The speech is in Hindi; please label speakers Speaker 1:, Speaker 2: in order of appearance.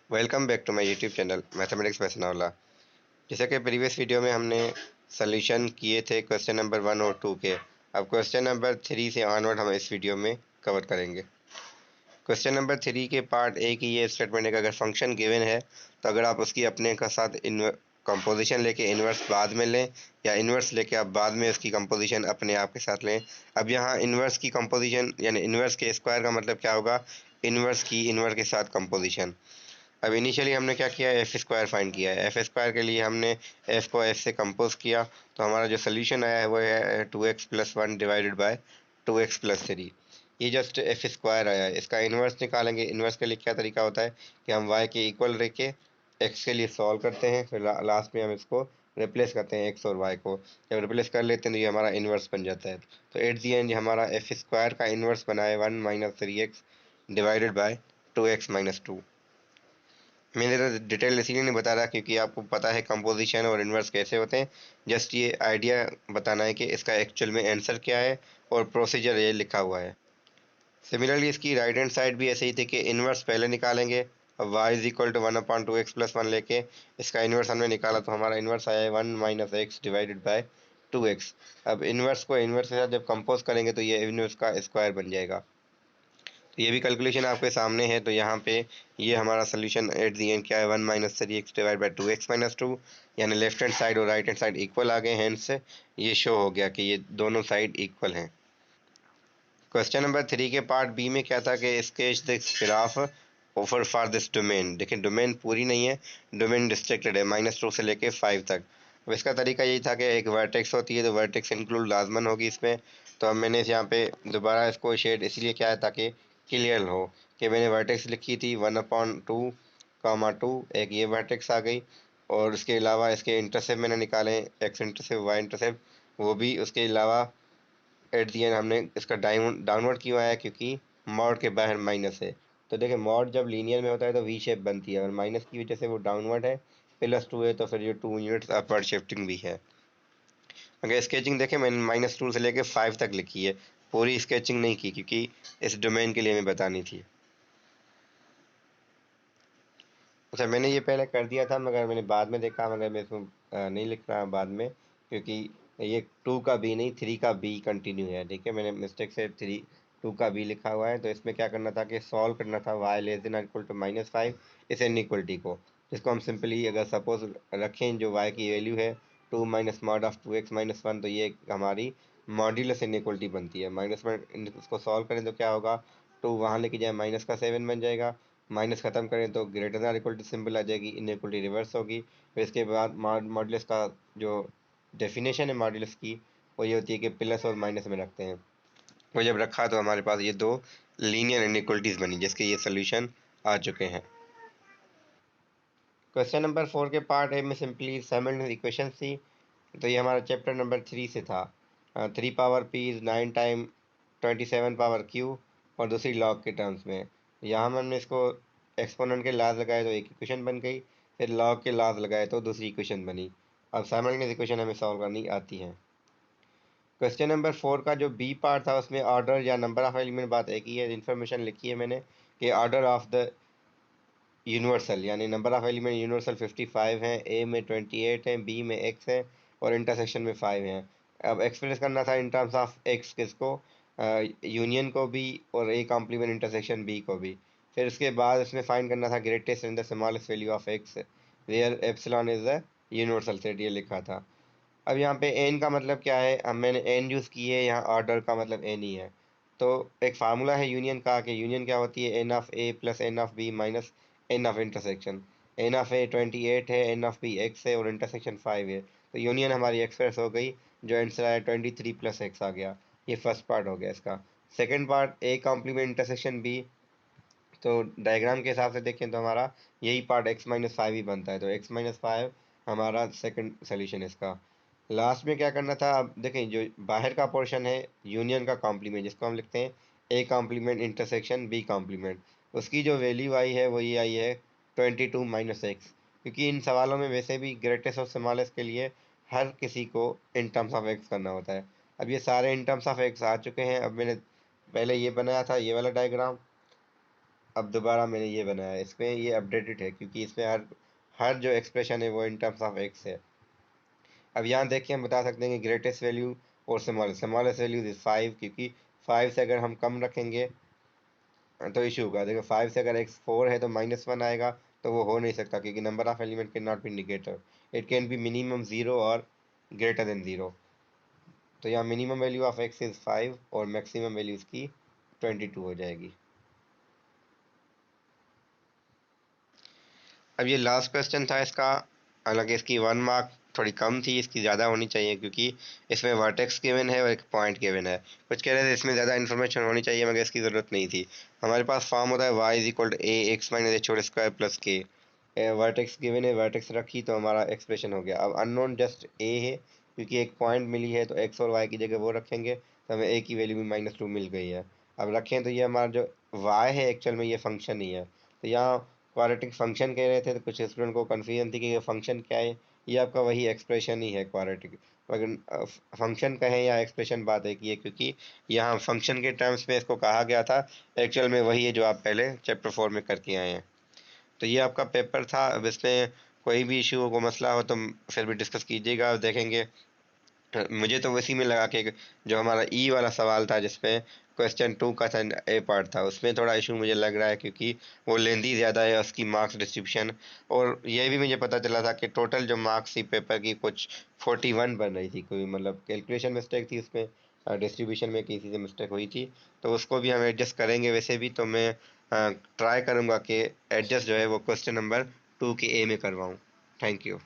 Speaker 1: Welcome back to my YouTube channel mathematics by Sanaullah. जैसे कि प्रीवियस वीडियो में हमने सॉल्यूशन किए थे क्वेश्चन नंबर 1 और 2 के। अब क्वेश्चन नंबर 3 से ऑनवर्ड हम इस वीडियो में कवर करेंगे। क्वेश्चन नंबर 3 के पार्ट ए की ये स्टेटमेंट है कि अगर फंक्शन गिवन है तो अगर आप उसकी अपने का साथ कंपोजिशन लेके इन्वर्स बाद में लें या इन्वर्स लेके आप बाद में उसकी कंपोजिशन अपने आप के साथ लें। अब यहाँ इन्वर्स की कंपोजिशन यानी इन्वर्स के स्क्वायर का मतलब क्या होगा? इन्वर्स की इन्वर्स के साथ कंपोजिशन। अब इनिशियली हमने क्या किया, एफ स्क्वायर फाइंड किया है। एफ स्क्वायर के लिए हमने एफ को एफ से कंपोज किया, तो हमारा जो सोल्यूशन आया है वो है 2x+1 डिवाइडेड बाय 2x+3। ये जस्ट एफ स्क्वायर आया है। इसका इन्वर्स निकालेंगे। इन्वर्स के लिए क्या तरीका होता है कि हम y के इक्वल रख के x के लिए सॉल्व करते हैं, फिर लास्ट में हम इसको रिप्लेस करते हैं x और y को। जब रिप्लेस कर लेते हैं तो ये हमारा इन्वर्स बन जाता है। तो एट दी एंड हमारा एफ स्क्वायर का इन्वर्स बना है 1 - 3x डिवाइडेड बाय 2x - 2। मैंने तो डिटेल इसीलिए नहीं बता रहा क्योंकि आपको पता है कंपोजिशन और इन्वर्स कैसे होते हैं। जस्ट ये आइडिया बताना है कि इसका एक्चुअल में आंसर क्या है और प्रोसीजर ये लिखा हुआ है। सिमिलरली इसकी राइट हैंड साइड भी ऐसे ही थी कि इन्वर्स पहले निकालेंगे। अब y = 1/2x+1 लेके इसका इन्वर्स हमने निकाला तो हमारा इन्वर्स आया है 1 - x डिवाइडेड बाय 2x। अब इन्वर्स को इन्वर्स के साथ जब कंपोज करेंगे तो ये इन्वर्स का स्क्वायर बन जाएगा। तो ये भी कैलकुलेशन आपके सामने है। तो यहाँ पे ये हमारा सोल्यूशन एट दी एंड क्या है, 1 - 3x डिवाइड बाई 2x - 2, यानी लेफ्ट हैंड साइड और राइट हैंड साइड इक्वल आ गए हैं। हेंस ये शो हो गया कि ये दोनों साइड इक्वल हैं। क्वेश्चन नंबर 3 के पार्ट बी में क्या था कि sketch the graph over for this domain. देखिए डोमेन पूरी नहीं है, डोमेन रिस्ट्रिक्टेड है -2 से लेके 5 तक। अब इसका तरीका यही था कि एक वर्टेक्स होती है तो वर्टेक्स इंक्लूड लाजमन होगी इसमें। तो अब मैंने यहाँ पे दोबारा इसको शेड इसलिए किया है ताकि क्लियर हो कि मैंने वर्टेक्स लिखी थी 1/2, एक ये वर्टेक्स आ गई और उसके अलावा इसके इंटरसेप्ट मैंने निकाले, एक्स इंटरसेप्ट वाई इंटरसेप्ट वो भी। उसके अलावा एट दी एंड हमने इसका डाउनवर्ड क्यों आया, क्योंकि मॉड के बाहर माइनस है। तो देखिए मॉड जब लीनियर में होता है तो वी शेप बनती है और माइनस की वजह से वो डाउनवर्ड है। +2 है तो फिर ये 2 यूनिट्स अपवर्ड शिफ्टिंग भी है। अगर स्केचिंग देखें मैंने -2 से लेकर 5 तक लिखी है, पूरी स्केचिंग नहीं की क्योंकि इस डोमेन के लिए हमें बतानी थी। अच्छा मैंने ये पहले कर दिया था मगर मैंने बाद में देखा, मगर मैं इसमें नहीं लिख रहा बाद में, क्योंकि ये 2 का बी नहीं 3 का बी कंटिन्यू है। देखिए मैंने मिस्टेक से 2 का बी लिखा हुआ है। तो इसमें क्या करना था कि सॉल्व करना था y <= इस इनइक्वलिटी को, जिसको हम सिंपली अगर सपोज रखें जो y की वैल्यू है 2 - mod ऑफ 2x - 1, तो ये हमारी मॉड्यूलस इनइक्वलिटी बनती है। -1 इसको सॉल्व करें तो क्या होगा, 2 वहाँ लेके जाए -7 बन जाएगा। माइनस खत्म करें तो greater than equal to symbol आ जाएगी, इनइक्वलिटी रिवर्स होगी। फिर इसके बाद मॉडुलस का जो डेफिनेशन है मॉडुलस की वो ये होती है कि प्लस और माइनस में रखते हैं। वो जब रखा तो हमारे पास ये दो लीनियर इनइक्वलिटीज़ बनी जिसके ये सोल्यूशन आ चुके हैं। क्वेश्चन नंबर 4 के पार्ट ए में सिंपली साइमल्टेनियस इक्वेशन थी। तो ये हमारा चैप्टर नंबर 3 से था। 3 power P is 9 time 27 power Q और दूसरी लॉग के टर्म्स में। यहाँ हमने इसको एक्सपोनेंट के लाज लगाए तो एक इक्वेशन बन गई, फिर लॉग के लाज लगाए तो दूसरी इक्वेशन बनी। अब साइमल्टेनियस इक्वेशन हमें सॉल्व करनी आती है। क्वेश्चन नंबर 4 का जो बी पार्ट था उसमें ऑर्डर या नंबर ऑफ एलिमेंट बात एक ही है। इन्फॉर्मेशन लिखी है मैंने कि ऑर्डर ऑफ द यूनिवर्सल यानी नंबर ऑफ एलिमेंट यूनिवर्सल 55 हैं, ए में 28 हैं, बी में x है और इंटरसेक्शन में 5 हैं। अब एक्सप्रेस करना था इन टर्म्स ऑफ x किसको, यूनियन को भी और ए कॉम्प्लीमेंट इंटरसेक्शन बी को भी। फिर उसके बाद इसमें फाइंड करना था greatest and the smallest value of x where epsilon is the universal set, ये लिखा था। अब यहाँ पे एन का मतलब क्या है, अब मैंने एन यूज़ की है, यहाँ ऑर्डर का मतलब एन ही है। तो एक फार्मूला है यूनियन का कि यूनियन क्या होती है, n of A plus n of B minus n of intersection. N of A 28 है, एन ऑफ बी एक्स है और इंटरसेक्शन 5 है। तो यूनियन हमारी एक्सप्रेस हो गई, जो आंसर आया 23 + x आ गया। ये फर्स्ट पार्ट हो गया इसका। Second part A complement intersection B. तो डायग्राम के हिसाब से देखें तो हमारा यही पार्ट x - 5 ही बनता है। तो x - 5 हमारा सेकंड सोल्यूशन है इसका। लास्ट में क्या करना था, अब देखें जो बाहर का पोर्शन है यूनियन का कॉम्प्लीमेंट जिसको हम लिखते हैं A complement intersection B complement, उसकी जो वैल्यू आई है वो ये आई है 22 - x। क्योंकि इन सवालों में वैसे भी ग्रेटेस्ट और स्मॉलेस्ट के लिए हर किसी को इन टर्म्स ऑफ एक्स करना होता है। अब ये सारे इन टर्म्स ऑफ एक्स आ चुके हैं। अब मैंने पहले ये बनाया था ये वाला डायग्राम, अब दोबारा मैंने ये बनाया है, इसमें ये अपडेटेड है क्योंकि इसमें हर हर जो एक्सप्रेशन है वो इन टर्म्स ऑफ एक्स है। अब यहाँ देखिए हम बता सकते हैं कि ग्रेटेस्ट वैल्यू और स्मॉलेस्ट वैल्यू इज 5, क्योंकि 5 से अगर हम कम रखेंगे तो इशू होगा। देखो 5 से अगर एक्स 4 है तो -1 आएगा, तो वो हो नहीं सकता क्योंकि number of element can not be negative, it can be minimum 0 और ग्रेटर देन 0। तो यहाँ minimum value of x is 5 और मैक्सिमम वैल्यू इसकी 22 हो जाएगी। अब ये लास्ट क्वेश्चन था इसका, हालांकि इसकी 1 मार्क थोड़ी कम थी, इसकी ज़्यादा होनी चाहिए क्योंकि इसमें वर्टेक्स गिवन है और एक पॉइंट गिवन है। कुछ कह रहे थे इसमें ज़्यादा इन्फॉर्मेशन होनी चाहिए मगर इसकी ज़रूरत नहीं थी। हमारे पास फॉर्म होता है y is equal to a x minus h whole square plus k. Vertex given है, वर्टेक्स रखी तो हमारा एक्सप्रेशन हो गया। अब अननोन जस्ट ए है क्योंकि एक पॉइंट मिली है, तो एक्स और वाई की जगह वो रखेंगे तो हमें ए की वैल्यू भी -2 मिल गई है। अब रखें तो ये हमारा जो वाई है एक्चुअल में ये फंक्शन ही है। तो यहाँ क्वाड्रेटिक फंक्शन कह रहे थे तो कुछ स्टूडेंट को कन्फ्यूजन थी कि ये फंक्शन क्या है। ये आपका वही एक्सप्रेशन ही है क्वाड्रेटिक, मगर फंक्शन कहें या एक्सप्रेशन बात एक ही है क्योंकि यहाँ फंक्शन के टर्म्स में इसको कहा गया था, एक्चुअल में वही है जो आप पहले चैप्टर 4 में करके आए हैं। तो ये आपका पेपर था। अब इसमें कोई भी इशू हो, कोई मसला हो तो फिर भी डिस्कस कीजिएगा, देखेंगे। मुझे तो उसी में लगा कि जो हमारा ई वाला सवाल था जिसमें क्वेश्चन 2 का था, ए पार्ट था, उसमें थोड़ा इशू मुझे लग रहा है क्योंकि वो लेंदी ज़्यादा है उसकी मार्क्स डिस्ट्रीब्यूशन। और ये भी मुझे पता चला था कि टोटल जो मार्क्स थी पेपर की कुछ 41 बन रही थी, कोई मतलब कैलकुलेशन मिस्टेक थी उसमें, डिस्ट्रीब्यूशन में किसी से मिस्टेक हुई थी। तो उसको भी हम एडजस्ट करेंगे। वैसे भी तो मैं ट्राई करूँगा कि एडजस्ट जो है वो क्वेश्चन नंबर 2 के ए में करवाऊँ। Thank you.